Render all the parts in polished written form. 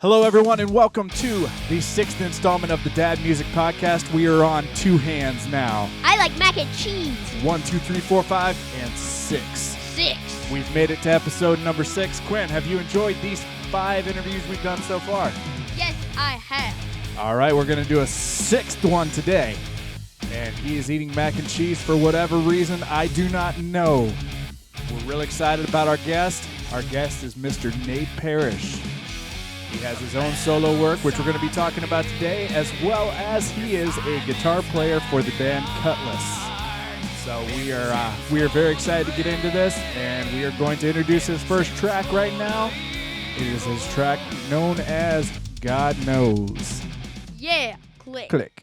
Hello, everyone, and welcome to the sixth installment of the Dad Music Podcast. We are on two hands now. I like mac and cheese. 1, 2, 3, 4, 5, and 6. 6. We've made it to episode number 6. Quinn, have you enjoyed these 5 interviews we've done so far? Yes, I have. All right, we're going to do a 6th one today. And he is eating mac and cheese for whatever reason I do not know. We're really excited about our guest. Our guest is Mr. Nate Parrish. He has his own solo work, which we're going to be talking about today, as well as he is a guitar player for the band Cutlass. So we are very excited to get into this, and we are going to introduce his first track right now. It is his track known as God Knows. Yeah, click. Click.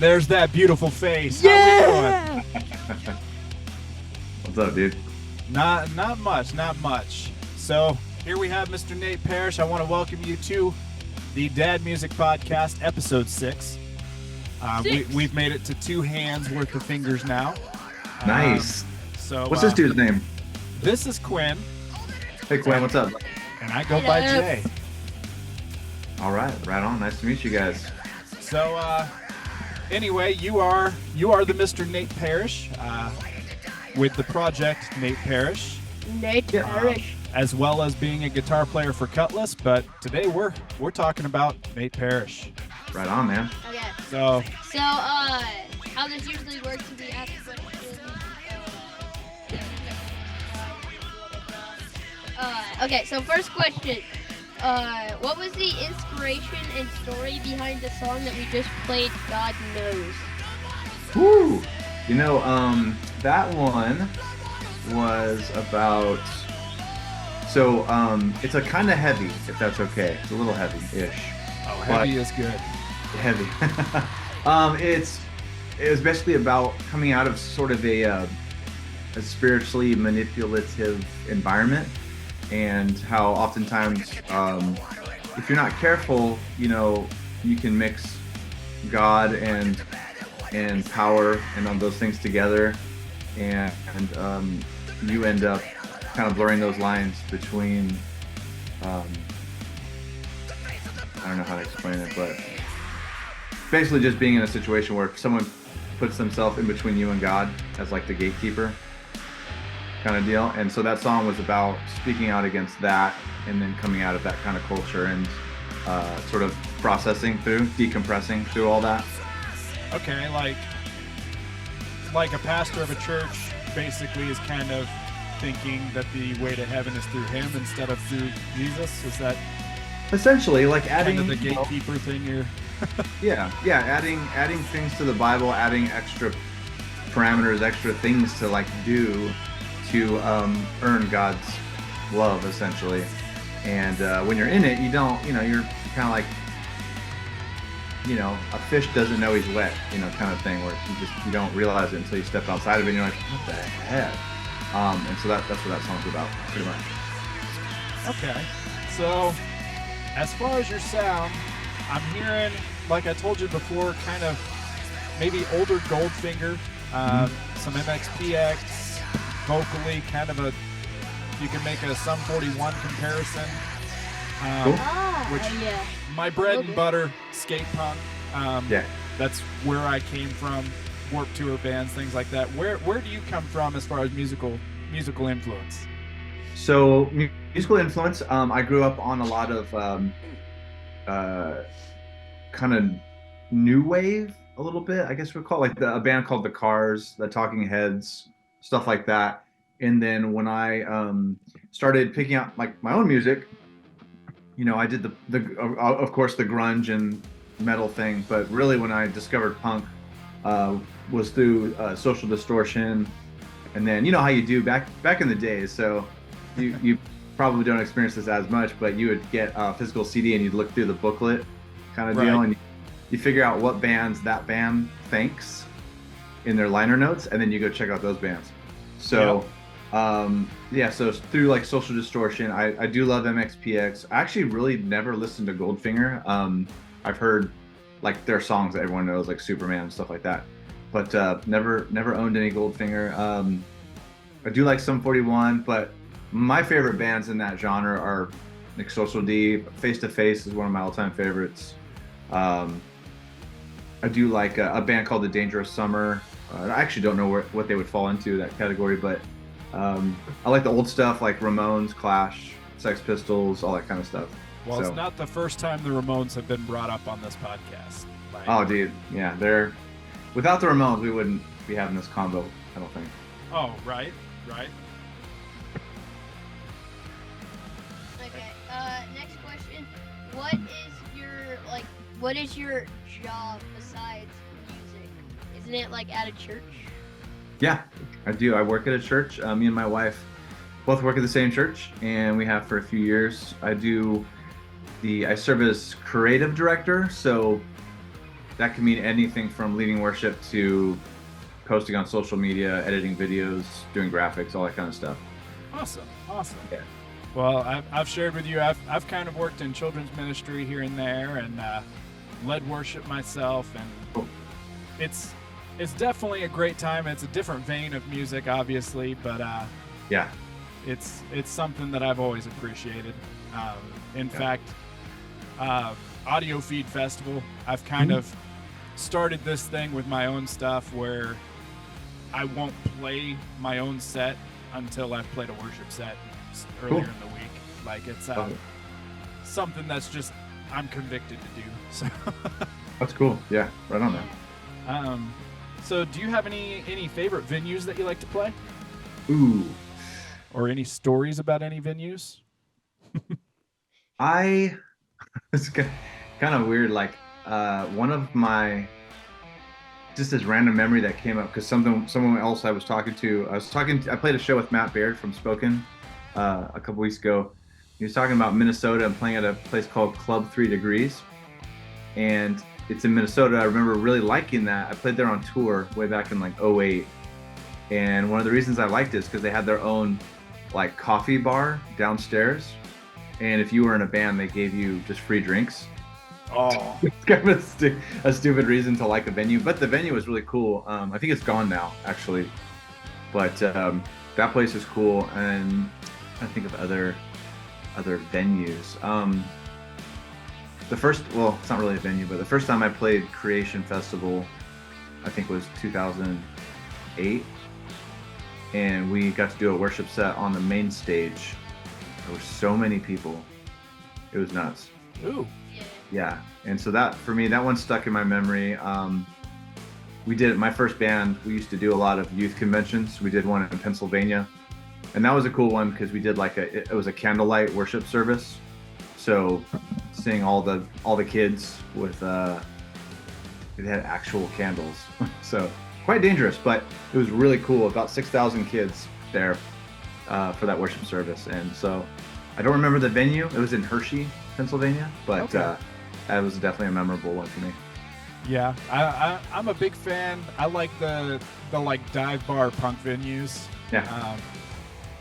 There's that beautiful face. Yeah! How we doing? What's up, dude? Not much. So here we have Mr. Nate Parrish. I want to welcome you to the Dad Music Podcast, episode 6. We've made it to 2 hands worth of fingers now. Nice. So what's this dude's name? This is Quinn. Hey Quinn, what's up? And I go by Jay. All right, right on. Nice to meet you guys. So anyway, you are the Mr. Nate Parrish with the project Nate Parrish. Nate Parrish. As well as being a guitar player for Cutlass, but today we're talking about Nate Parrish. Right on, man. Okay. So how this usually works is we ask questions. Okay, so first question. What was the inspiration and story behind the song that we just played, God Knows? Woo! You know, that one was about... So, it's a kind of heavy, if that's okay. It's a little heavy-ish. Oh, heavy is good. Heavy. It was basically about coming out of sort of a spiritually manipulative environment, and how oftentimes, if you're not careful, you know, you can mix God and power and all those things together, and you end up kind of blurring those lines between, I don't know how to explain it, but basically just being in a situation where someone puts themselves in between you and God as like the gatekeeper kind of deal. And so that song was about speaking out against that, and then coming out of that kind of culture and sort of decompressing through all that. Okay, like a pastor of a church basically is kind of thinking that the way to heaven is through him instead of through Jesus. Is that essentially like adding kind of the gatekeeper thing here? yeah, adding things to the Bible, adding extra parameters, extra things to like do to earn God's love, essentially. And when you're in it, you don't, you know, you're kind of like, you know, a fish doesn't know he's wet, you know, kind of thing, where you don't realize it until you step outside of it and you're like, what the heck? And so that's what that song's about, pretty much. Okay. So, as far as your sound, I'm hearing, like I told you before, kind of maybe older Goldfinger, some MXPX, vocally, kind of you can make a Sum 41 comparison. Cool. Which my bread and butter, skate punk. That's where I came from. Warped Tour bands, things like that. Where do you come from as far as musical influence? So musical influence, I grew up on a lot of kind of new wave, a little bit, I guess we'd call it, like a band called The Cars, the Talking Heads, stuff like that. And then when I started picking up like my own music, you know, I did the of course the grunge and metal thing, but really when I discovered punk was through Social Distortion. And then, you know how you do back in the days, so you probably don't experience this as much, but you would get a physical CD and you'd look through the booklet kind of deal, and you figure out what bands that band thanks in their liner notes, and then you go check out those bands. So so through like Social Distortion, I do love MXPX. I actually really never listened to Goldfinger. I've heard like their songs that everyone knows, like Superman and stuff like that, but never owned any Goldfinger. I do like Sum 41, but my favorite bands in that genre are like Social D. Face to Face is one of my all-time favorites. I do like a band called The Dangerous Summer. I actually don't know what they would fall into that category, but I like the old stuff like Ramones, Clash, Sex Pistols, all that kind of stuff. Well, it's not the first time the Ramones have been brought up on this podcast. Oh, dude, yeah, without the Ramones, we wouldn't be having this combo, I don't think. Oh, right. Okay. Next question. What is your job besides music? Isn't it like at a church? Yeah, I do. I work at a church. Me and my wife both work at the same church, and we have for a few years. I serve as creative director, so that can mean anything from leading worship to posting on social media, editing videos, doing graphics, all that kind of stuff. Awesome. Yeah. Well, I've shared with you. I've kind of worked in children's ministry here and there, and led worship myself, and it's definitely a great time. It's a different vein of music, obviously, but Yeah. it's something that I've always appreciated. In fact, Audio Feed Festival, I've kind of started this thing with my own stuff where I won't play my own set until I've played a worship set earlier in the week. Like, it's something that's just I'm convicted to do. So That's cool. Yeah, right on there. So do you have any favorite venues that you like to play? Ooh. Or any stories about any venues? It's kind of weird. Like, one of my, just this random memory that came up because someone else I played a show with Matt Baird from Spoken a couple weeks ago. He was talking about Minnesota and playing at a place called Club 3 Degrees, and it's in Minnesota. I remember really liking that. I played there on tour way back in like 2008, and one of the reasons I liked it is because they had their own like coffee bar downstairs, and if you were in a band, they gave you just free drinks. Oh, It's kind of a stupid reason to like a venue, but the venue was really cool. I think it's gone now, actually, but that place is cool. And I think of other venues. It's not really a venue, but the first time I played Creation Festival, I think was 2008, and we got to do a worship set on the main stage. There were so many people, it was nuts. ooh, Yeah, and so that, for me, that one stuck in my memory. We did, my first band, we used to do a lot of youth conventions. We did one in Pennsylvania, and that was a cool one because we did like it was a candlelight worship service. So seeing all the kids with they had actual candles. So quite dangerous, but it was really cool. About 6,000 kids there for that worship service. And so I don't remember the venue. It was in Hershey, Pennsylvania, but that was definitely a memorable one for me. yeah. I'm a big fan. I like the like dive bar punk venues. Yeah.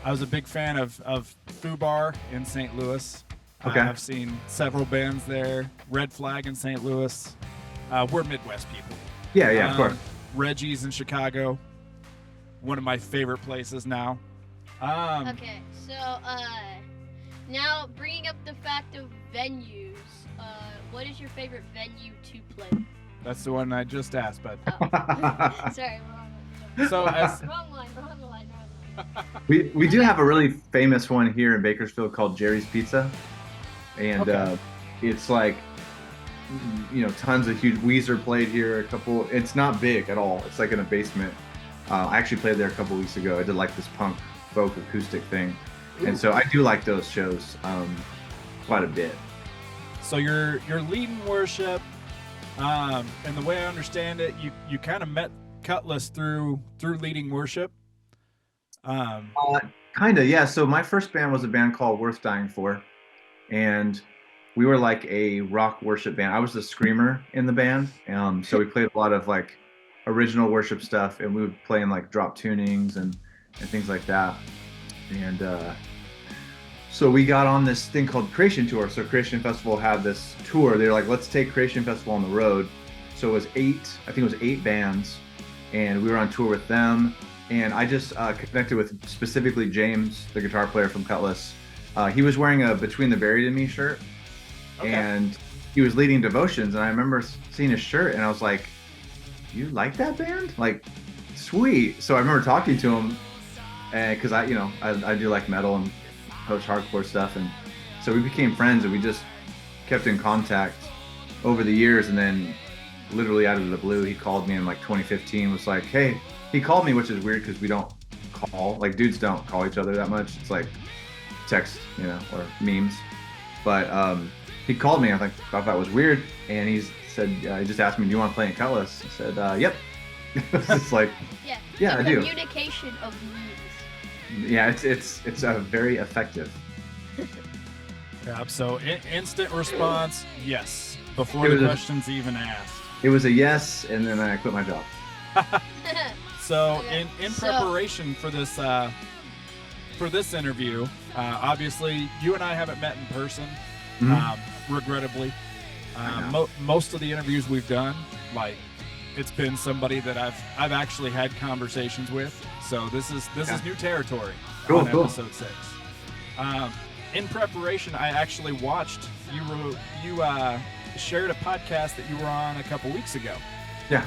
I was a big fan of Foo Bar in St. Louis. Okay. I've seen several bands there. Red Flag in St. Louis. We're Midwest people. Yeah, of course. Reggie's in Chicago. One of my favorite places now. Okay, so now bringing up the fact of venues, what is your favorite venue to play? That's the one I just asked, but Oh. Sorry, wrong so as wrong line. We do have a really famous one here in Bakersfield called Jerry's Pizza, and Okay. it's like, tons of huge. Weezer played here. It's not big at all. It's like in a basement. I actually played there a couple weeks ago. I did like this punk folk acoustic thing, and so I do like those shows quite a bit. So you're leading worship, and the way I understand it, you kind of met Cutlass through leading worship. Kind of, yeah. So my first band was a band called Worth Dying For, and we were like a rock worship band. I was the screamer in the band, so we played a lot of like original worship stuff, and we would play in like drop tunings and things like that. And so we got on this thing called Creation Tour. So Creation Festival had this tour. They were like, let's take Creation Festival on the road. So it was eight bands, and we were on tour with them. And I just connected with specifically James, the guitar player from Cutlass. He was wearing a Between the Buried and Me shirt, and he was leading devotions. And I remember seeing his shirt, and I was like, "You like that band? Like, sweet." So I remember talking to him, because I do like metal and post-hardcore stuff, and so we became friends, and we just kept in contact over the years. And then, literally out of the blue, he called me in like 2015. Was like, "Hey." He called me, which is weird because we don't call, like dudes don't call each other that much. It's like text, or memes. But he called me. I thought that was weird, and he said, he just asked me, "Do you want to play in Cutlass?" I said, "Yep." It's like, yeah, I do. Communication of memes. Yeah, it's very effective. Yeah, so instant response, yes, before the question's even asked. It was a yes, and then I quit my job. So in preparation for this for this interview, obviously you and I haven't met in person, regrettably. Most of the interviews we've done, like, it's been somebody that I've actually had conversations with. So this is new territory on episode 6. In preparation, I actually watched you shared a podcast that you were on a couple weeks ago. Yeah.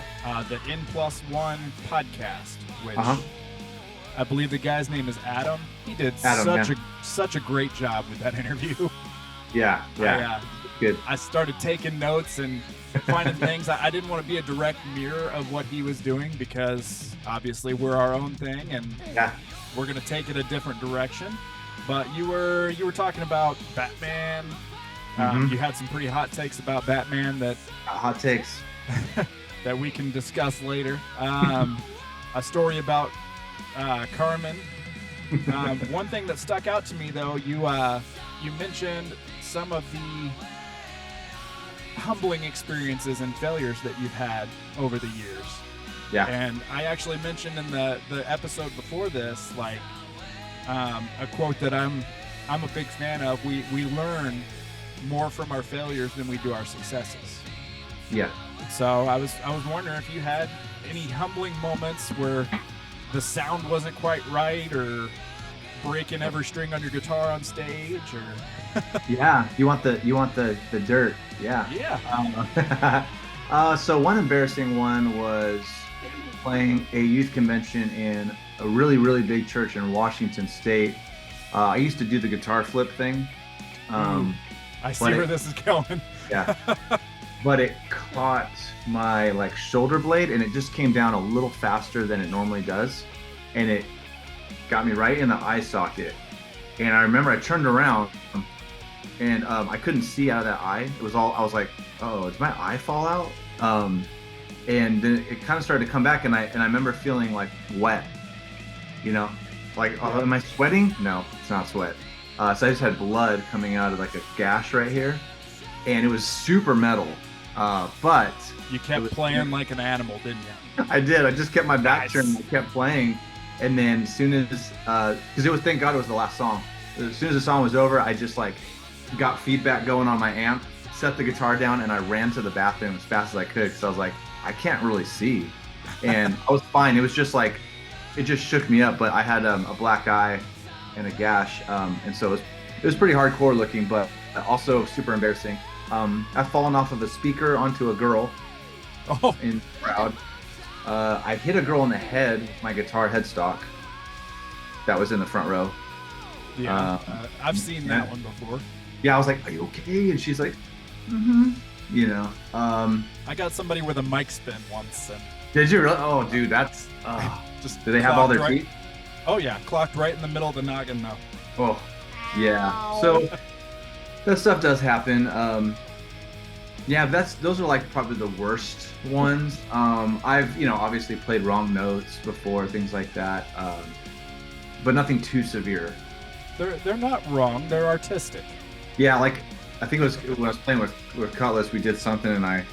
The N+1 podcast, which I believe the guy's name is Adam. He did such a great job with that interview. Yeah. Good. I started taking notes and finding things. I didn't want to be a direct mirror of what he was doing because obviously we're our own thing and we're going to take it a different direction. But you were talking about Batman. You had some pretty hot takes about Batman hot takes that we can discuss later. A story about Carmen. One thing that stuck out to me, though, you mentioned some of the humbling experiences and failures that you've had over the years. Yeah. And I actually mentioned in the episode before this, like, a quote that I'm a big fan of. We learn more from our failures than we do our successes. Yeah. So I was wondering if you had any humbling moments where the sound wasn't quite right, or breaking every string on your guitar on stage, or yeah. You want the dirt. Yeah. Yeah. So one embarrassing one was playing a youth convention in a really, really big church in Washington State. I used to do the guitar flip thing. I see where this is going. Yeah. But it caught my shoulder blade, and it just came down a little faster than it normally does, and it got me right in the eye socket. And I remember I turned around, and I couldn't see out of that eye. It was all, I was like, oh, did my eye fall out? And then it kind of started to come back, and I remember feeling wet, oh, am I sweating? No, it's not sweat. So I just had blood coming out of a gash right here, and it was super metal. But you kept playing like an animal, didn't you? I did. I just kept my back turned and kept playing. And then as soon as, because thank God it was the last song. As soon as the song was over, I just got feedback going on my amp, set the guitar down, and I ran to the bathroom as fast as I could, because I was like, I can't really see. And I was fine. It was just it just shook me up. But I had a black eye and a gash, and so it was pretty hardcore looking, but also super embarrassing. I've fallen off of a speaker onto a girl in the crowd. I hit a girl in the head with my guitar headstock that was in the front row. Yeah, I've seen that one before. Yeah, I was like, are you okay? And she's like, I got somebody with a mic spin once. And did you really? Oh, dude, that's... just do they have all their teeth? Oh, yeah, clocked right in the middle of the noggin, though. Oh, yeah. So that stuff does happen. Yeah, those are probably the worst ones. I've obviously played wrong notes before, things like that, but nothing too severe. They're not wrong. They're artistic. Yeah, I think it was when I was playing with Cutlass, we did something and I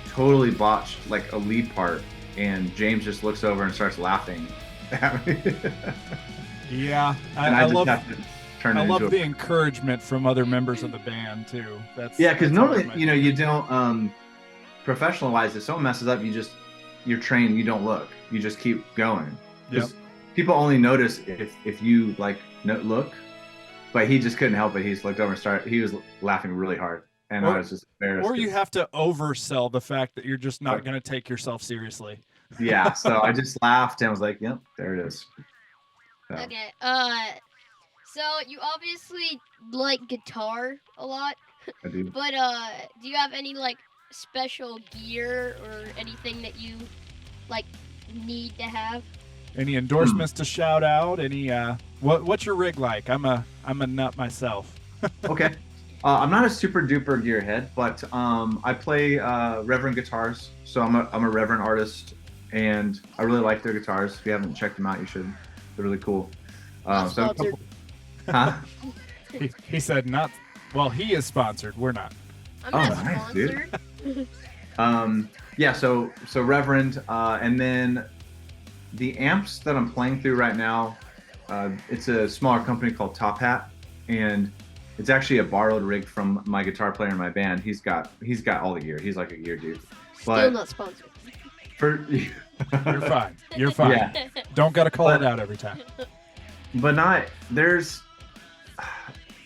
totally botched a lead part, and James just looks over and starts laughing at me. Yeah, I love the encouragement from other members of the band too. Because normally you don't professional wise, if someone messes up, you're trained, you don't look, you just keep going. Yep. People only notice if you look, but he just couldn't help it. He just looked over and he was laughing really hard, and I was just embarrassed. Or you have to oversell the fact that you're just not going to take yourself seriously. Yeah, so I just laughed and was like, yep, there it is. So. Okay, so you obviously like guitar a lot. I do. But do you have any special gear or anything that you need to have? Any endorsements to shout out? Any what's your rig like? I'm a nut myself. Okay. I'm not a super duper gearhead, but I play Reverend guitars. So I'm a Reverend artist, and I really like their guitars. If you haven't checked them out, you should. They're really cool. He said not. Well, he is sponsored. We're not. I'm not sponsored. Dude. Yeah. So Reverend, and then the amps that I'm playing through right now It's a smaller company called Top Hat, and it's actually a borrowed rig from my guitar player in my band. He's got all the gear. He's like a gear dude. Still But not sponsored. for You're fine. You're fine. Yeah. Don't gotta call But- it out every time. but not there's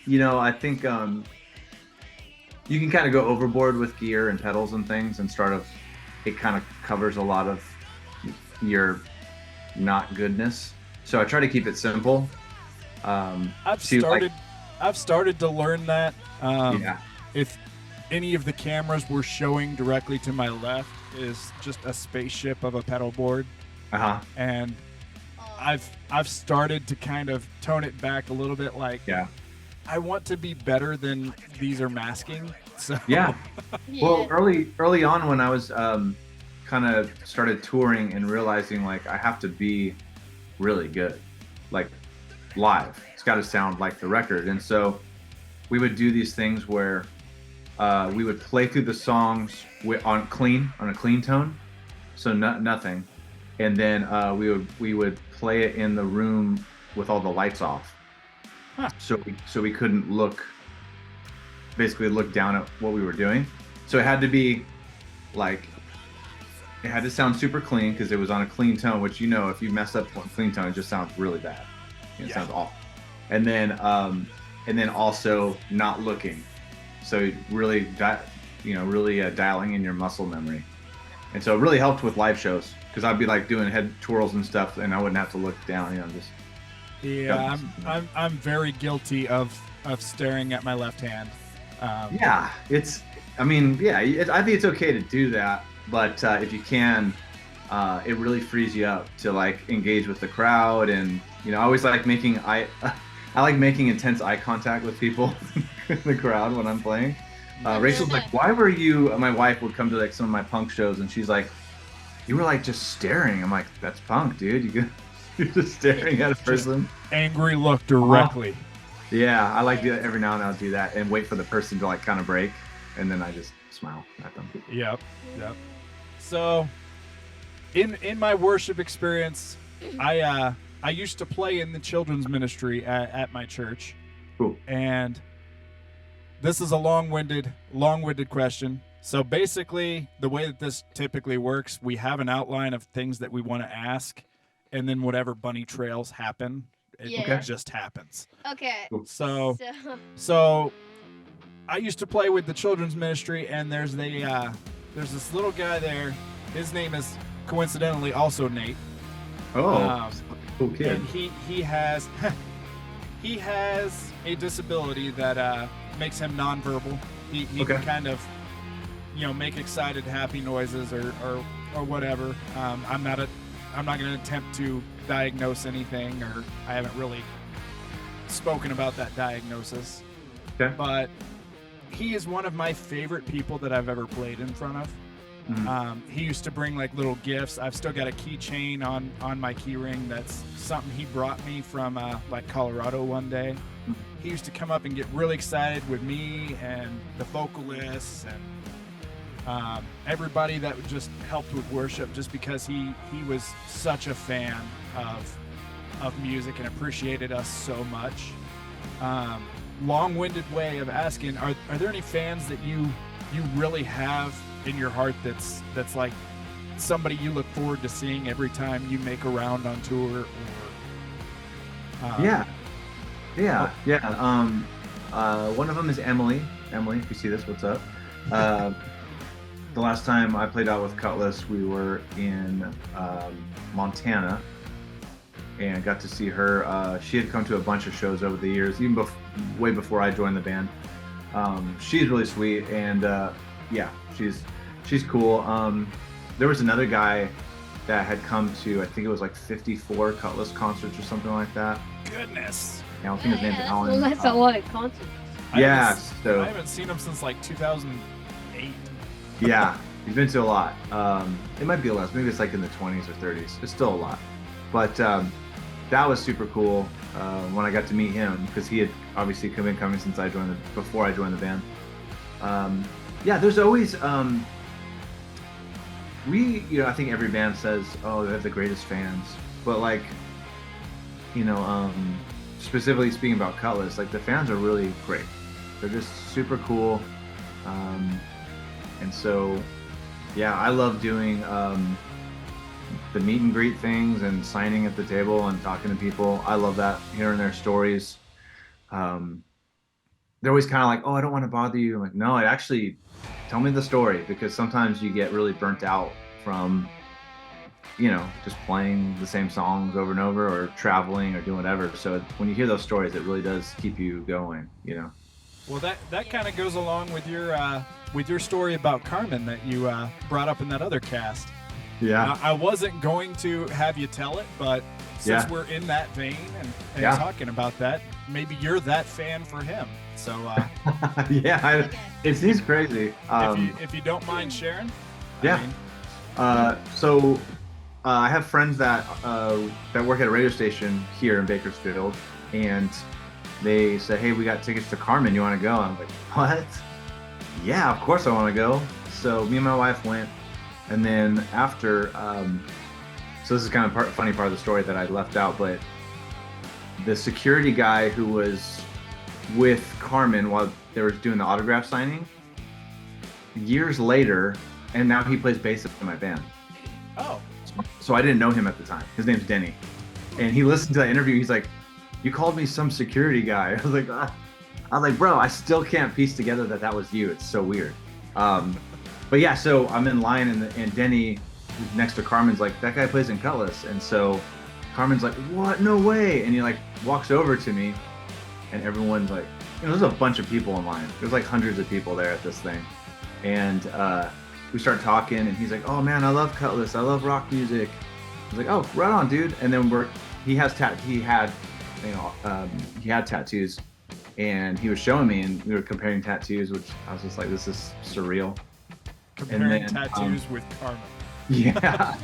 I think you can kind of go overboard with gear and pedals and things, and it kind of covers a lot of your not goodness, so I try to keep it simple. I've to, like- started to learn that. Yeah, If any of the cameras were showing directly to my left is just a spaceship of a pedal board, and I've started to kind of tone it back a little bit. Like, yeah, I want to be better than these are masking. So yeah. Yeah. Well, early on when I was kind of started touring and realizing like I have to be really good, like live. It's got to sound like the record, and so we would do these things where we would play through the songs on a clean tone, so nothing, and then we would play it in the room with all the lights off, so we couldn't basically look down at what we were doing. So it had to be like, it had to sound super clean because it was on a clean tone, which if you mess up one clean tone, it just sounds really bad. It sounds awful. And then also not looking. So really, really dialing in your muscle memory. And so it really helped with live shows because I'd be like doing head twirls and stuff, and I wouldn't have to look down. Just yeah, I'm very guilty of staring at my left hand. I think it's okay to do that, but if you can, it really frees you up to like engage with the crowd, and I always like I like making intense eye contact with people in the crowd when I'm playing. Rachel's like, why were you? My wife would come to like some of my punk shows, and she's like, you were like just staring. I'm like, that's punk, dude. You're just staring at a person. Angry look directly. Yeah, I like to do that every now and then. I'll do that and wait for the person to like kind of break, and then I just smile at them. Yep. So, in my worship experience, I used to play in the children's ministry at my church. Cool. And this is a long-winded question. So basically, the way that this typically works, we have an outline of things that we want to ask, and then whatever bunny trails happen, it just happens. Okay. So I used to play with the children's ministry, and there's this little guy there. His name is coincidentally also Nate. Oh, cool kid. And he has he has a disability that makes him nonverbal. He can kind of make excited, happy noises or whatever. I'm not going to attempt to diagnose anything, or I haven't really spoken about that diagnosis. Okay. But he is one of my favorite people that I've ever played in front of. Mm-hmm. He used to bring like little gifts. I've still got a keychain on my key ring. That's something he brought me from like Colorado one day. Mm-hmm. He used to come up and get really excited with me and the vocalists and everybody that just helped with worship, just because he was such a fan of music and appreciated us so much. Long-winded way of asking, are there any fans that you really have in your heart that's like somebody you look forward to seeing every time you make a round on tour? Or one of them is Emily. If you see this, what's up? The last time I played out with Cutlass, we were in Montana and got to see her. She had come to a bunch of shows over the years, even way before I joined the band. She's really sweet, and she's cool. There was another guy that had come to, I think it was like 54 Cutlass concerts or something like that. Goodness. I think his name's Alan. Well, that's a lot of concerts. I so haven't seen him since like 2008. yeah, he's been to a lot. It might be less. Maybe it's like in the 20s or 30s. It's still a lot. But that was super cool when I got to meet him, because he had obviously been coming since before I joined the band. There's always I think every band says, oh, they have the greatest fans, but like specifically speaking about Cutlass, like the fans are really great. They're just super cool. And so, yeah, I love doing the meet and greet things and signing at the table and talking to people. I love that, hearing their stories. They're always kind of like, oh, I don't want to bother you. I'm like, no, I actually tell me the story, because sometimes you get really burnt out from, just playing the same songs over and over, or traveling or doing whatever. So when you hear those stories, it really does keep you going, Well, that kind of goes along with your story about Carmen that you brought up in that other cast. Yeah. I wasn't going to have you tell it, but since we're in that vein and talking about that, maybe you're that fan for him. So yeah, it seems crazy. If you don't mind sharing. Yeah. So I have friends that work at a radio station here in Bakersfield, and they said, hey, we got tickets to Carmen. You want to go? I'm like, what? Yeah, of course I want to go. So me and my wife went. And then after, so this is kind of funny part of the story that I left out, but the security guy who was with Carmen while they were doing the autograph signing, years later, and now he plays bass in my band. Oh. So I didn't know him at the time. His name's Denny. And he listened to that interview. He's like, you called me some security guy. I was like, bro, I still can't piece together that was you. It's so weird. But yeah, so I'm in line, and Denny, who's next to Carmen's like, that guy plays in Cutlass. And so Carmen's like, what? No way. And he like walks over to me, and everyone's like, there's a bunch of people in line. There's like hundreds of people there at this thing. And we start talking, and he's like, oh man, I love Cutlass. I love rock music. I was like, oh, right on, dude. And then he had tattoos, and he was showing me, and we were comparing tattoos, which I was just like, this is surreal. Comparing tattoos with Carmen. Yeah.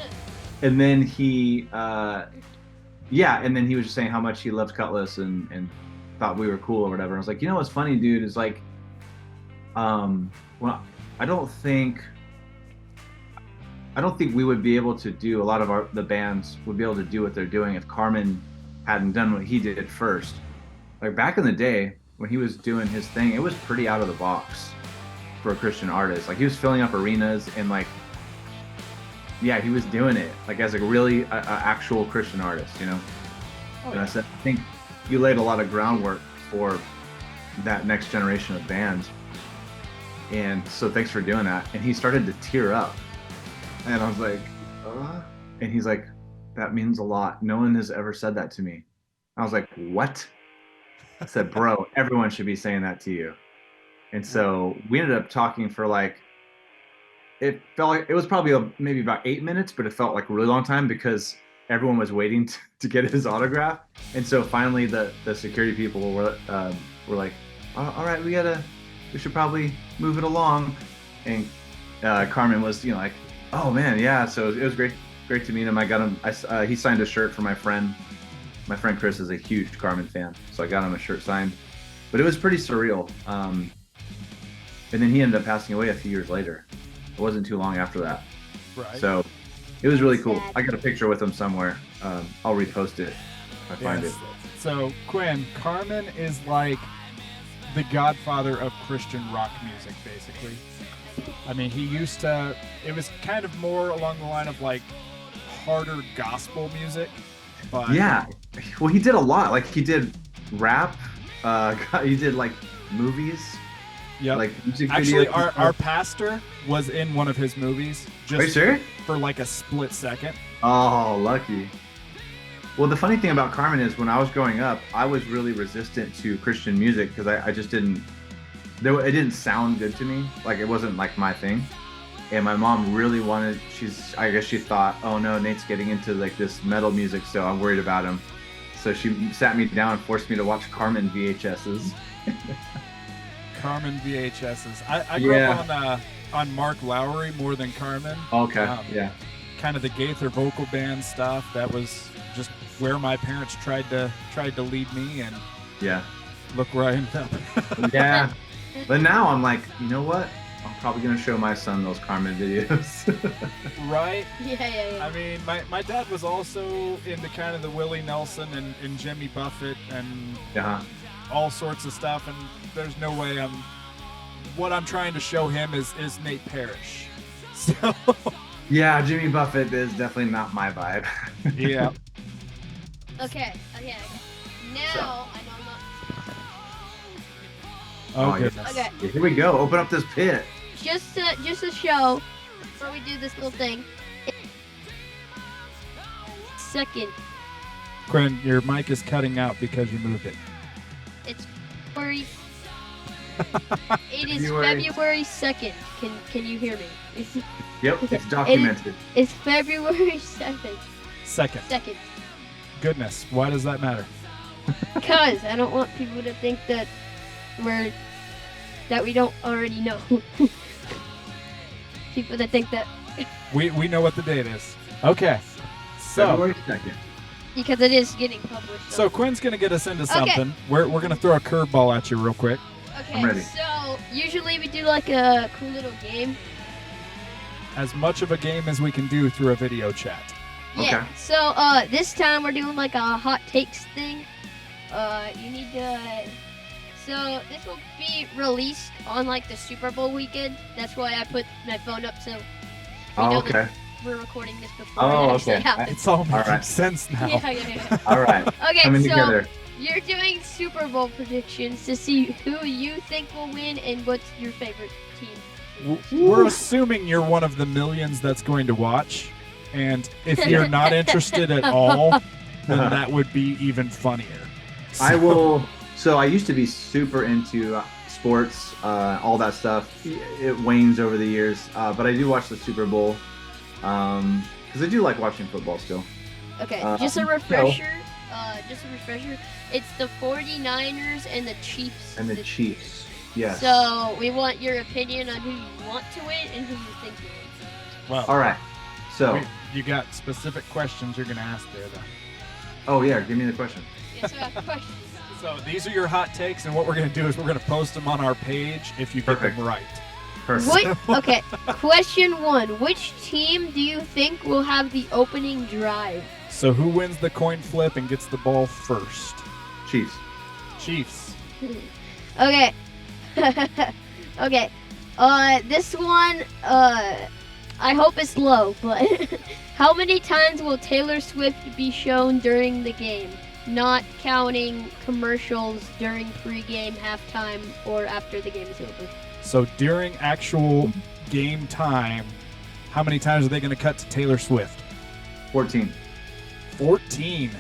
And then he was just saying how much he loves Cutlass and thought we were cool or whatever. I was like, what's funny, dude, is like, well, I don't think we would be able to do, a lot of the bands would be able to do what they're doing if Carmen hadn't done what he did first. Like back in the day when he was doing his thing, it was pretty out of the box for a Christian artist. Like he was filling up arenas, and like, yeah, he was doing it like as a really actual Christian artist, Oh, and yeah. I said, I think you laid a lot of groundwork for that next generation of bands, and so thanks for doing that. And he started to tear up, and I was like, and he's like, that means a lot. No one has ever said that to me. I was like, what? I said, bro, everyone should be saying that to you. And so we ended up talking for like, it felt like it was probably maybe about 8 minutes, but it felt like a really long time because everyone was waiting to get his autograph. And so finally the security people were like, all right, we should probably move it along. And Carmen was, like, oh man, yeah. So it was great to meet him. I got him, he signed a shirt for my friend. My friend Chris is a huge Carmen fan, so I got him a shirt signed. But it was pretty surreal. And then he ended up passing away a few years later. It wasn't too long after that. Right. So it was really cool. I got a picture with him somewhere. I'll repost it if I find it. So Quinn, Carmen is like the godfather of Christian rock music, basically. I mean, it was kind of more along the line of like harder gospel music. But yeah. Well, he did a lot. Like he did rap. He did like movies. Yeah. Like music actually, videos. our pastor was in one of his movies. Just Are you serious? For like a split second. Oh, lucky. Well, the funny thing about Carmen is when I was growing up, I was really resistant to Christian music because I just didn't. It didn't sound good to me. Like it wasn't like my thing. And my mom really wanted. I guess she thought, oh no, Nate's getting into like this metal music, so I'm worried about him. So she sat me down and forced me to watch Carmen VHSs. Carmen VHSs. I grew up on Mark Lowry more than Carmen. Okay. Yeah. Kind of the Gaither vocal band stuff. That was just where my parents tried to lead me, and yeah, look where I ended up. Yeah. But now I'm like, you know what? I'm probably gonna show my son those Carmen videos. Right? Yeah. I mean, my dad was also into kind of the Willie Nelson and Jimmy Buffett and Yeah. all sorts of stuff, and there's no way what I'm trying to show him is Nate Parrish. So Yeah, Jimmy Buffett is definitely not my vibe. yeah. Okay. Now I know I'm not. Oh, Oh, yeah. goodness. Okay. Here we go. Open up this pit. Just to show before we do this little thing. Second, Quinn, your mic is cutting out because you moved it. it's February. It is February. February 2nd. Can you hear me? Yep, it's documented. It's February 7th. Second. Goodness, why does that matter? Cause I don't want people to think that we don't already know. People that think that We know what the date is. Okay. So February 2nd. because it is getting published. so Quinn's gonna get us into Okay. something. We're gonna throw a curveball at you real quick. Okay, I'm ready. so usually we do like a cool little game. As much of a game as we can do through a video chat. Yeah. Okay. So this time we're doing like a hot takes thing. You need to. So this will be released on like the Super Bowl weekend. That's why I put my phone up so we Oh, know okay. that we're recording this before Oh, it actually okay. happens. It's all making right. sense now. Yeah. All right. Okay, Coming so together. you're doing Super Bowl predictions to see who you think will win and what's your favorite team. We're assuming you're one of the millions that's going to watch, and if you're not interested at all, then that would be even funnier. I will. So I used to be super into sports, all that stuff. It wanes over the years, but I do watch the Super Bowl because I do like watching football still. Okay, so- just a refresher. It's the 49ers and the Chiefs. And the Chiefs. Yes. So we want your opinion on who you want to win and who you think will win. Well, All right. So, you got specific questions you're going to ask there, though. oh yeah, give me the question. Yes, I have questions. So these are your hot takes, and what we're going to do is we're going to post them on our page if you get Perfect. them right. Perfect. What? Okay. Question 1: which team do you think will have the opening drive? So who wins the coin flip and gets the ball first? Chiefs. Chiefs. Okay. Okay. This one, I hope it's low, but how many times will Taylor Swift be shown during the game? Not counting commercials during pregame, halftime, or after the game is over. So during actual game time, how many times are they going to cut to Taylor Swift? 14. 14.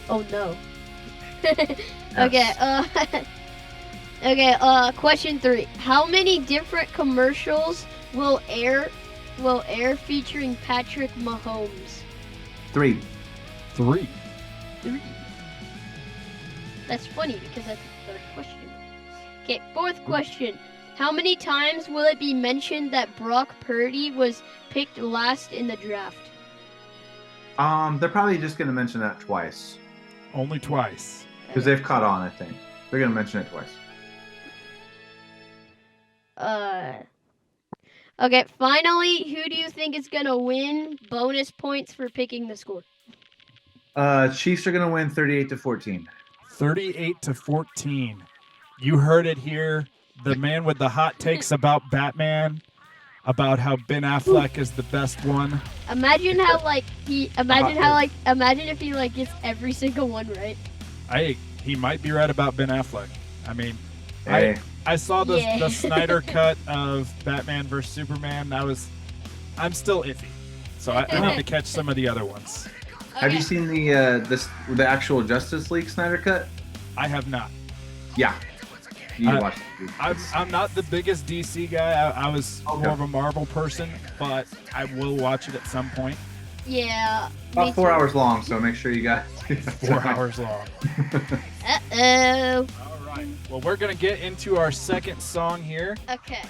Oh no. Okay, question 3. How many different commercials will air featuring Patrick Mahomes? 3. 3. 3. That's funny because that's the third question. Okay, fourth question. How many times will it be mentioned that Brock Purdy was picked last in the draft? They're probably just gonna mention that twice Only twice. because they've caught on. I think they're gonna mention it twice. Okay, finally, who do you think is gonna win bonus points for picking the score? Chiefs are gonna win 38-14. 38-14. You heard it here. The man with the hot takes about Batman, about how Ben Affleck is the best one. Imagine how imagine if he like gets every single one right. He might be right about Ben Affleck. I mean, Hey, I saw the Yeah. Snyder cut of Batman vs Superman. I'm still iffy, so I need to catch some of the other ones. have you seen the actual Justice League Snyder cut? I have not. Yeah, you I- watch it. I'm not the biggest DC guy. I was Okay. more of a Marvel person, but I will watch it at some point. Yeah. About 4 hours long, so make sure you got 4 hours long. Uh-oh. All right. Well, we're gonna get into our second song here. Okay.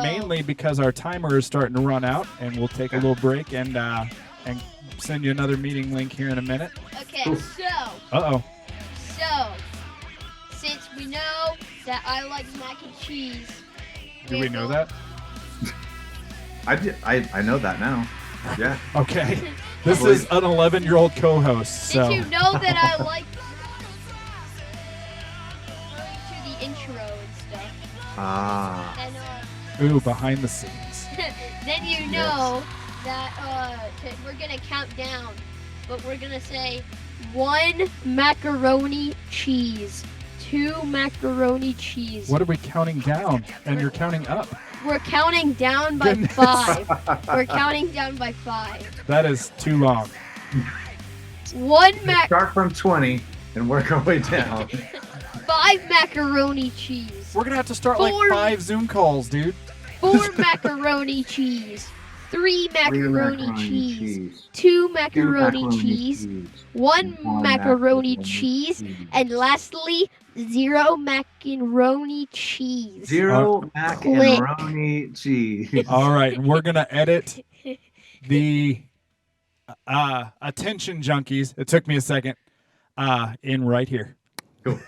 Mainly because our timer is starting to run out, and we'll take a little break and send you another meeting link here in a minute. Okay, Cool. Uh-oh. so since we know that I like mac and cheese, Do we know that? I know that now. Yeah. Okay. This is an 11-year-old co-host. So. Did you know that I like to the intro and stuff? Ah. And, Ooh, behind the scenes. then you know that we're gonna count down, but we're gonna say 1 macaroni cheese, 2 macaroni cheese. What are we counting down? And you're counting up. We're counting down by Goodness. 5. We're counting down by 5. That is too long. 1 Start from 20 and work our way down. 5 macaroni cheese. We're gonna have to start like 5 Zoom calls, dude. 4 macaroni cheese. 3 macaroni cheese. 2 macaroni cheese. 1 macaroni cheese. And lastly, 0 macaroni cheese. 0 macaroni cheese. All right, we're gonna edit the attention junkies. It took me a second. In right here. Cool.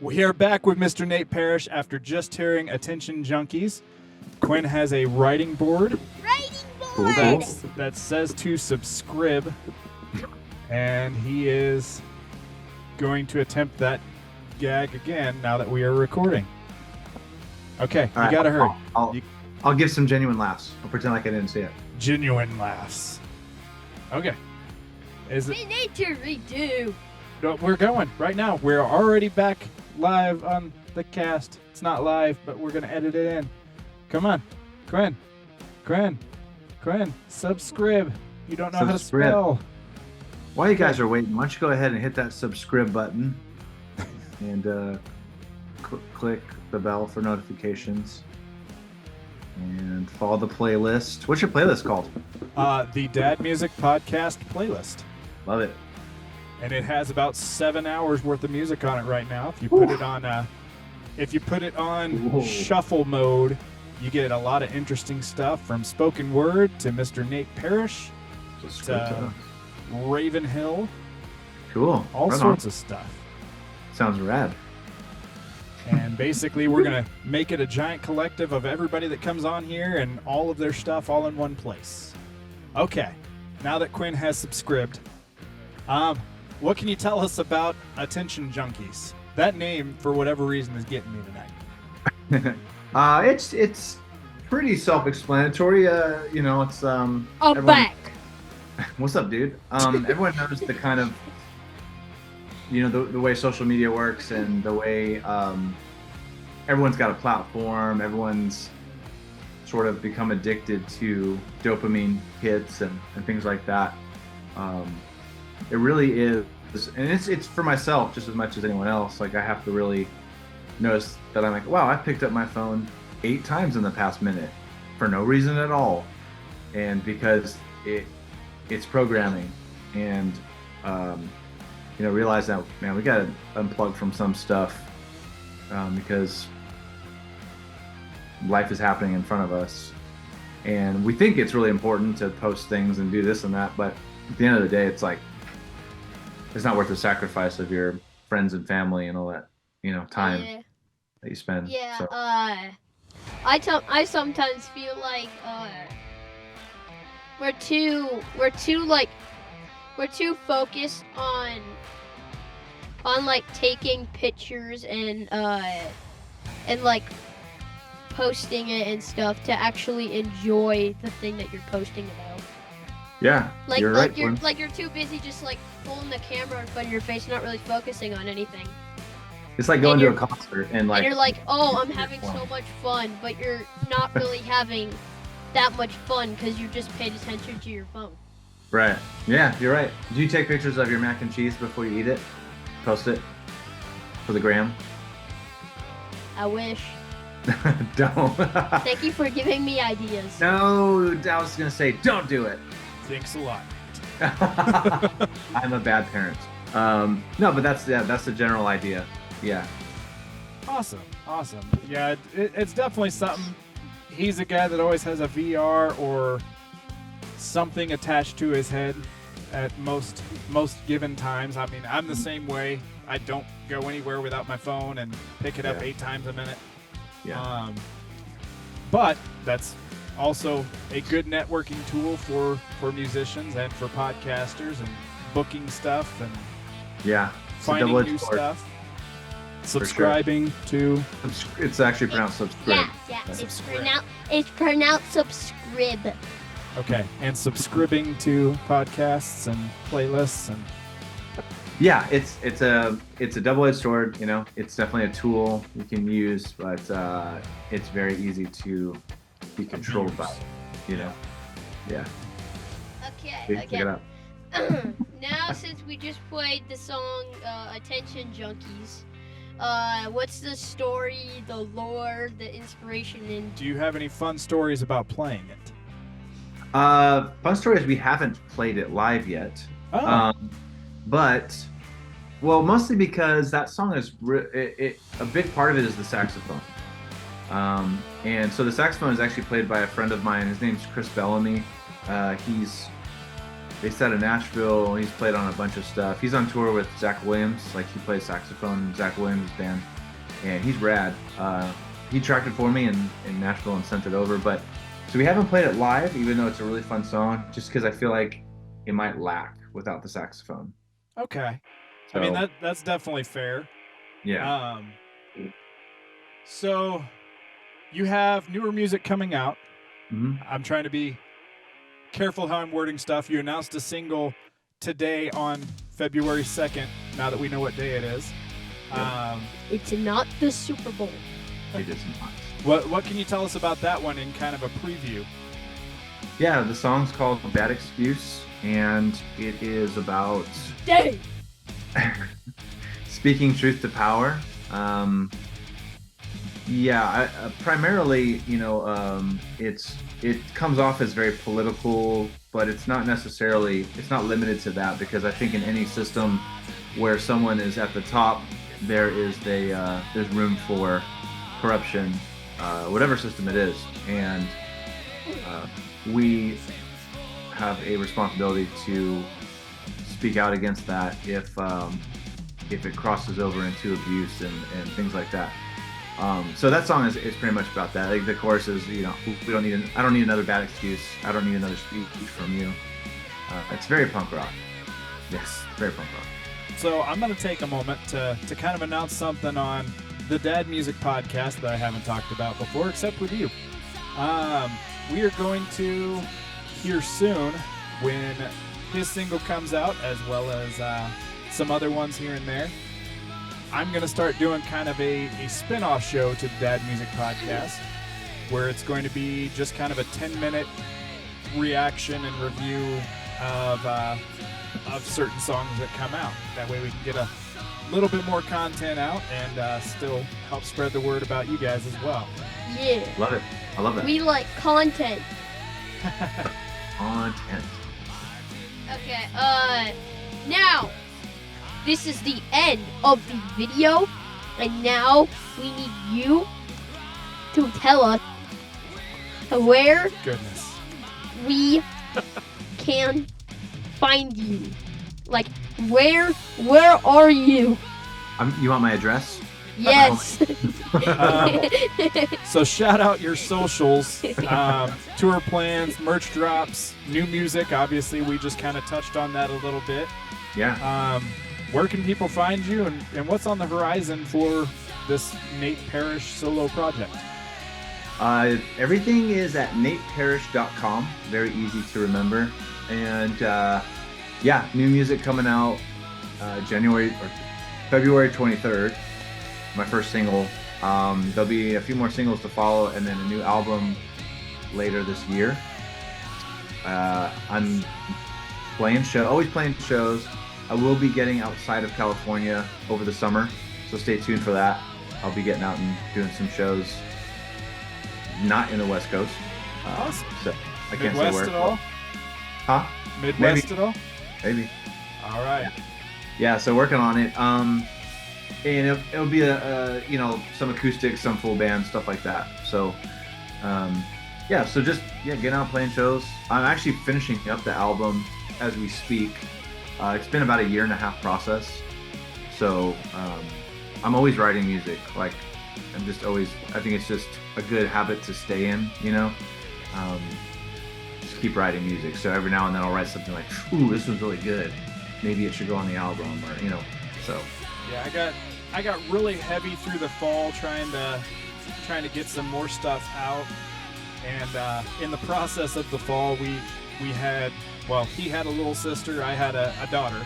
We are back with Mr. Nate Parrish after just hearing Attention Junkies. Quinn has a writing board Writing board! that says to subscribe. And he is going to attempt that gag again now that we are recording. Okay, All you right, gotta hurry. I'll give some genuine laughs. I'll pretend like I didn't see it. Genuine laughs. Okay. Is it? We need to redo. No, we're going right now. We're already back live on the cast. It's not live, but we're gonna edit it in. Come on, Quinn, subscribe. You don't know how to Subscribe. spell. While you guys are waiting, why don't you go ahead and hit that subscribe button and click the bell for notifications and follow the playlist. What's your playlist called? The Dad Music Podcast playlist. Love it. And it has about 7 hours worth of music on it right now. If you put it on, Whoa. shuffle mode, you get a lot of interesting stuff from spoken word to Mr. Nate Parrish to Raven Hill, Cool. all Right sorts on. of stuff. Sounds rad. And basically, we're gonna make it a giant collective of everybody that comes on here and all of their stuff all in one place. Okay, now that Quinn has subscribed, what can you tell us about Attention Junkies? That name, for whatever reason, is getting me tonight. It's pretty self-explanatory. It's I'm everyone- back. What's up, dude? Everyone knows the kind of, the way social media works and the way everyone's got a platform. Everyone's sort of become addicted to dopamine hits and things like that. It really is, and it's for myself just as much as anyone else. Like, I have to really notice that I'm like, wow, I picked up my phone 8 times in the past minute for no reason at all, and because it's programming, and realize that, man, we gotta unplug from some stuff because life is happening in front of us, and we think it's really important to post things and do this and that, but at the end of the day, it's like, it's not worth the sacrifice of your friends and family and all that, time Yeah. that you spend. Yeah, So, I sometimes feel like we're too focused on like taking pictures and like posting it and stuff to actually enjoy the thing that you're posting about. yeah, Like you're right. you're too busy just like holding the camera in front of your face, not really focusing on anything. It's like going to a you're- concert and like, And you're like, oh, I'm having so much fun, but you're not really having that much fun because you just paid attention to your phone. right. Yeah, you're right. Do you take pictures of your mac and cheese before you eat it? Post it for the gram? I wish. Don't. Thank you for giving me ideas. No, I was gonna say, don't do it. Thanks a lot. I'm a bad parent. No, but that's the general idea. Yeah. Awesome. Yeah, it's definitely something. He's a guy that always has a VR or something attached to his head at most given times. I mean, I'm the same way. I don't go anywhere without my phone and pick it up Yeah. 8 times a minute. Yeah. But that's also a good networking tool for musicians and for podcasters and booking stuff and Yeah. It's a finding double-edged new sword. stuff. sure. Subscribing to It's actually pronounced subscribe. Yeah, it's Subscribe. pronounced subscribe. okay, and subscribing to podcasts and playlists and Yeah, it's a double-edged sword. It's definitely a tool you can use, but it's very easy to be controlled by. Yeah. Okay. Pick it up. Now, since we just played the song Attention Junkies, what's the story, the lore, the inspiration, and do you have any fun stories about playing it? Fun story is we haven't played it live yet. Oh, But, mostly because that song is a big part of it is the saxophone. And so the saxophone is actually played by a friend of mine. His name's Chris Bellamy. He's based out of Nashville. He's played on a bunch of stuff. He's on tour with Zach Williams. Like, he plays saxophone in Zach Williams' band. And he's rad. He tracked it for me in Nashville and sent it over. But so we haven't played it live, even though it's a really fun song, just because I feel like it might lack without the saxophone. Okay. So, I mean, that's definitely fair. yeah. Um, so you have newer music coming out. hmm I'm trying to be careful how I'm wording stuff. You announced a single today on February 2nd, now that we know what day it is. It's not the Super Bowl. It is not. What can you tell us about that one in kind of a preview? Yeah, the song's called Bad Excuse, and it is about Dang! speaking truth to power. Primarily, it comes off as very political, but it's not limited to that, because I think in any system where someone is at the top, there's room for corruption, whatever system it is, and we have a responsibility to speak out against that if it crosses over into abuse and things like that. So that song is pretty much about that. Like, the chorus is, I don't need another bad excuse. I don't need another speech from you. It's very punk rock. Yes, very punk rock. So I'm going to take a moment to kind of announce something on the Dad Music Podcast that I haven't talked about before, except with you. We are going to hear soon, when his single comes out, as well as some other ones here and there, I'm going to start doing kind of a spin-off show to the Dad Music Podcast, where it's going to be just kind of a 10-minute reaction and review of certain songs that come out. That way we can get a little bit more content out and still help spread the word about you guys as well. Yeah. Love it. I love that. We like content. Content. Okay, now, this is the end of the video, and now we need you to tell us where Goodness. we can find you. Like, where are you? You want my address? Yes. So shout out your socials, tour plans, merch drops, new music. Obviously, we just kind of touched on that a little bit. Yeah. Where can people find you, and what's on the horizon for this Nate Parrish solo project? Everything is at nateparrish.com. Very easy to remember. And new music coming out February 23rd. My first single. There'll be a few more singles to follow, and then a new album later this year. I'm always playing shows. I will be getting outside of California over the summer, so stay tuned for that. I'll be getting out and doing some shows, not in the West Coast. Awesome. So I can't Midwest say where. at all? Huh? Midwest Maybe. at all? Maybe. All right. Yeah, so working on it. And it'll be some acoustic, some full band, stuff like that. So, so just getting out playing shows. I'm actually finishing up the album as we speak. It's been about a 1.5-year process. So I'm always writing music. Like, I think it's just a good habit to stay in, just keep writing music. So every now and then I'll write something like, ooh, this was really good. Maybe it should go on the album, or, so. Yeah, I got really heavy through the fall trying to get some more stuff out. And in the process of the fall, he had a little sister, I had a daughter.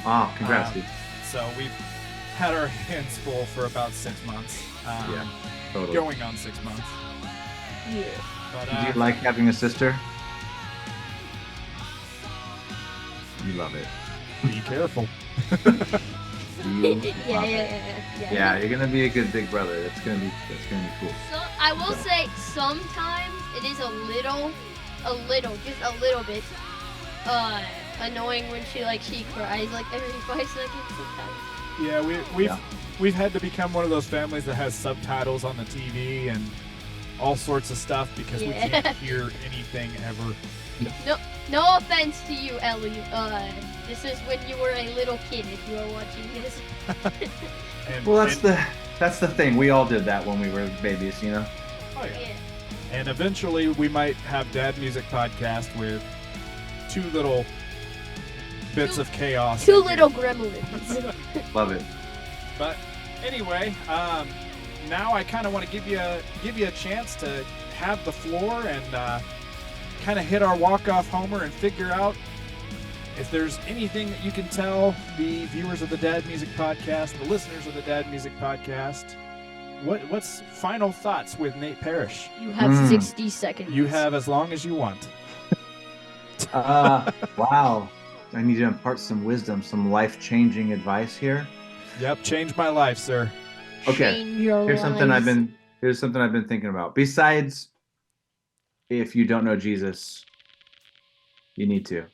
Ah, congrats, dude. So we've had our hands full for about 6 months. Yeah, totally. Going on 6 months. Yeah. But, do you like having a sister? You love it. Be careful. Yeah, you're gonna be a good big brother. That's gonna be cool. So I will say sometimes it is a little, just a little bit annoying when she cries like every 5 seconds sometimes. Yeah, we've had to become one of those families that has subtitles on the TV and all sorts of stuff because we can't hear anything ever. No offense to you, Ellie. This is when you were a little kid if you are watching this. That's the thing. We all did that when we were babies, Oh yeah. And eventually we might have Dad Music Podcast with 2 little bits of chaos. Two in here. little gremlins. Love it. But anyway, now I kind of want to give you a chance to have the floor and kind of hit our walk-off homer and figure out if there's anything that you can tell the viewers of the Dad Music Podcast, the listeners of the Dad Music Podcast. What's final thoughts with Nate Parrish? You have 60 seconds. You have as long as you want. Wow. I need to impart some wisdom, some life-changing advice here. Yep, changed my life, sir. Okay. Change your Here's something I've lives. been thinking about. Besides, if you don't know Jesus, you need to.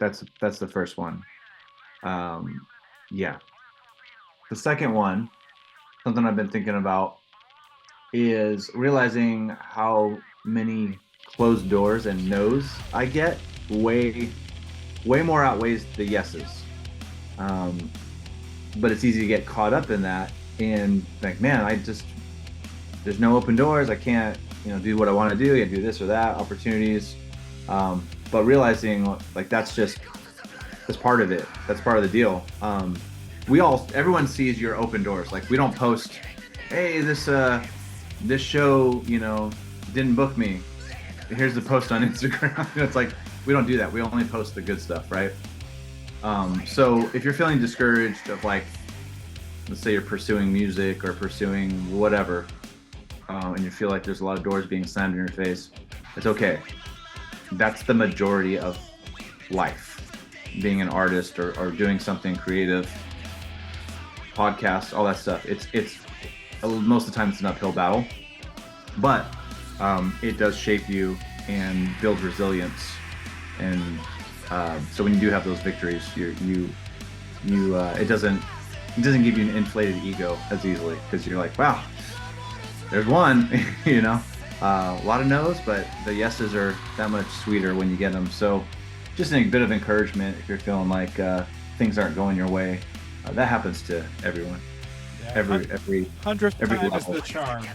That's the first one. Yeah. The second one, something I've been thinking about, is realizing how many closed doors and no's I get. Way more outweighs the yeses. But it's easy to get caught up in that and think, man, there's no open doors. I can't, do what I want to do. I do this or that, opportunities. But realizing like that's part of it. That's part of the deal. Everyone sees your open doors. Like we don't post, hey, this show, didn't book me. Here's the post on Instagram. It's like, we don't do that. We only post the good stuff, right? So if you're feeling discouraged of like, let's say you're pursuing music or pursuing whatever, and you feel like there's a lot of doors being slammed in your face, it's okay. That's the majority of life. Being an artist or doing something creative, podcasts, all that stuff. It's most of the time it's an uphill battle, but it does shape you and build resilience. And so when you do have those victories, it doesn't give you an inflated ego as easily because you're like, wow, there's one, a lot of no's, but the yeses are that much sweeter when you get them. So just a bit of encouragement if you're feeling like things aren't going your way. That happens to everyone. Yeah, Every 100th every time is level. the charm.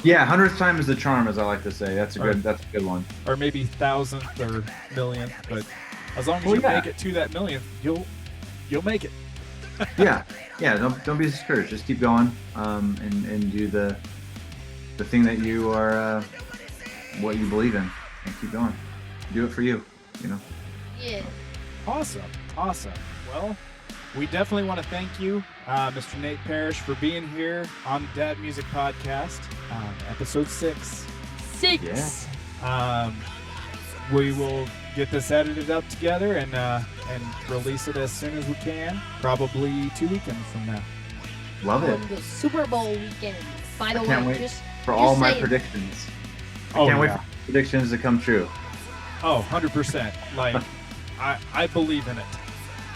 Yeah, 100th time is the charm, as I like to say. That's a good one. Or maybe 1,000th or millionth, but as long as Well, you yeah. make it to that millionth, you'll make it. Yeah. Don't be discouraged. Just keep going, and do the thing that you are, what you believe in, and keep going. Do it for you. Yeah. Awesome. Well, we definitely want to thank you, Mr. Nate Parrish, for being here on the Dad Music Podcast, episode 6. 6. Yeah. We will get this edited up together and release it as soon as we can, probably 2 weekends from now. Love it. On the Super Bowl weekend. By the Can't way, wait just for all my saying. predictions. Oh, Can't wait yeah. for predictions to come true. Oh, 100%. Like, I believe in it.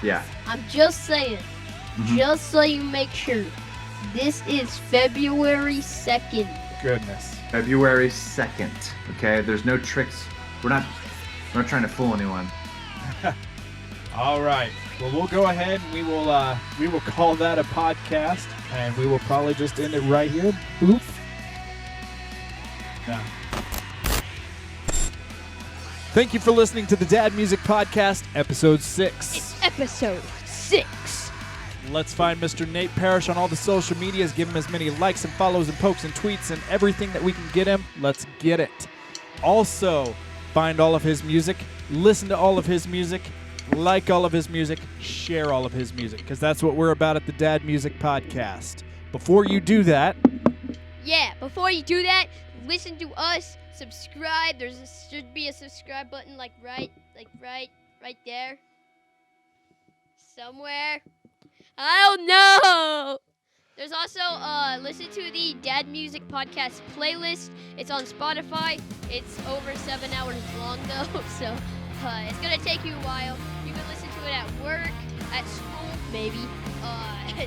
Yeah. I'm just saying, Mhm. just so you make sure, this is February 2nd. Goodness. February 2nd. Okay. There's no tricks. We're not trying to fool anyone. All right. Well, we'll go ahead and we will call that a podcast, and we will probably just end it right here. Boop. Now. Thank you for listening to the Dad Music Podcast, episode 6. It's episode 6. Let's find Mr. Nate Parrish on all the social medias. Give him as many likes and follows and pokes and tweets and everything that we can get him. Let's get it. Also, find all of his music, listen to all of his music, like all of his music, share all of his music, because that's what we're about at the Dad Music Podcast. Before you do that, Yeah, before you do that, listen to us, subscribe. Should be a subscribe button right there. Somewhere. I don't know. There's also listen to the Dad Music Podcast playlist. It's on Spotify. It's over 7 hours long though, so it's gonna take you a while. You can listen to it at work, at school, maybe.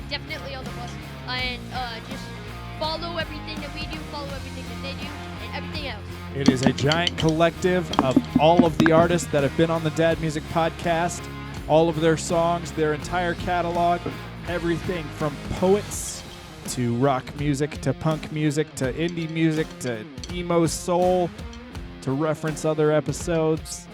Definitely on the bus, and just follow everything that we do, follow everything that they do, and everything else. it is a giant collective of all of the artists that have been on the Dad Music Podcast, all of their songs, their entire catalog, everything from poets to rock music to punk music to indie music to emo soul to reference other episodes,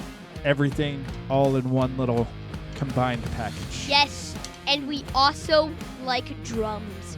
everything all in one little combined package. Yes, and we also like drums.